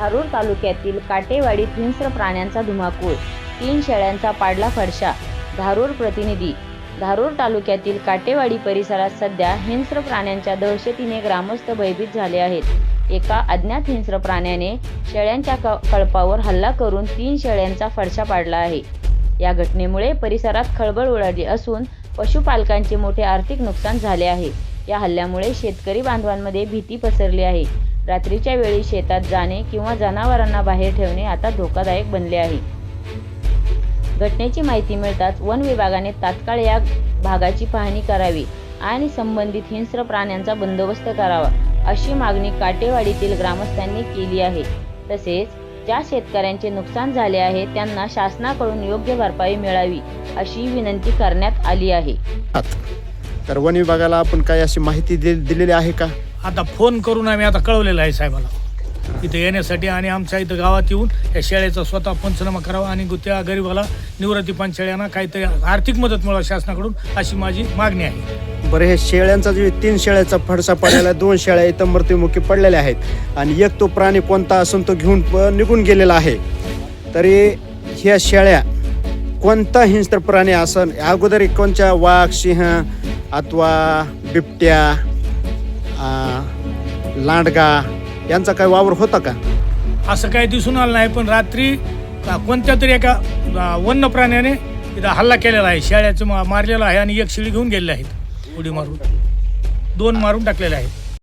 धारूर तालुक्यातील काटेवाडीत हिंस्र प्राण्यांचा धुमाकूळ, 3 शेळ्यांचा पाडला फडशा. धारूर प्रतिनिधी. धारूर तालुक्यातील काटेवाडी परिसरात सध्या हिंस्र प्राण्यांच्या दहशतीने ग्रामस्थ भयभीत झाले आहेत. एका अज्ञात हिंस्र प्राण्याने शेळ्यांच्या कळपावर हल्ला करून 3 शेळ्यांचा फडशा पाडला आहे. या घटनेमुळे परिसरात खळबळ उडाली असून पशुपालकांचे मोठे आर्थिक नुकसान झाले आहे. या हल्ल्यामुळे शेतकरी बांधवांमध्ये भीती पसरली आहे. रात्रीच्या वेळी शेतात जाणे किंवा जनावरांना बाहेर ठेवणे आता धोकादायक बनले आहे. घटनेची माहिती मिळताच वन विभागाने तात्काळ या भागाची पाहणी करावी आणि संबंधित हिंस्र प्राण्यांचा बंदोबस्त करावा, अशी मागणी काटेवाडीतील ग्रामस्थांनी केली आहे. तसेच ज्या शेतकऱ्यांचे नुकसान झाले आहे त्यांना शासनाकडून योग्य भरपाई मिळावी, अशी विनंती करण्यात आली आहे. तर वन विभागाला आपण काही अशी माहिती दिलेली आहे का? आता फोन करून आम्ही आता कळवलेलं आहे साहेबाला इथे येण्यासाठी आणि आमच्या इथं गावात येऊन या शेळ्याचा स्वतः पंचनामा करावा आणि त्या गरीबाला निवृत्तीपान शेळ्यांना काहीतरी आर्थिक मदत मिळावी शासनाकडून, अशी माझी मागणी आहे. बरं, हे शेळ्यांचा जे 3 शेळ्याचा फडसा पडलेला, 2 शेळ्या इथं मृत्युमुखी पडलेल्या आहेत आणि एक तो प्राणी कोणता असून तो घेऊन निघून गेलेला आहे. तरी ह्या शेळ्या कोणता हिंस्र प्राणी असन, अगोदर कोणत्या वाघ, सिंह अथवा बिबट्या, लांडगा यांचा काय वावर होता का? असं काही दिसून आलं नाही, पण रात्री कोणत्या तरी एका वन्य प्राण्याने इथं हल्ला केलेला आहे, शेळ्याचं मारलेलं आहे आणि एक शेळी घेऊन गेलेले आहेत, उडी मारून 2 मारून टाकलेले आहेत.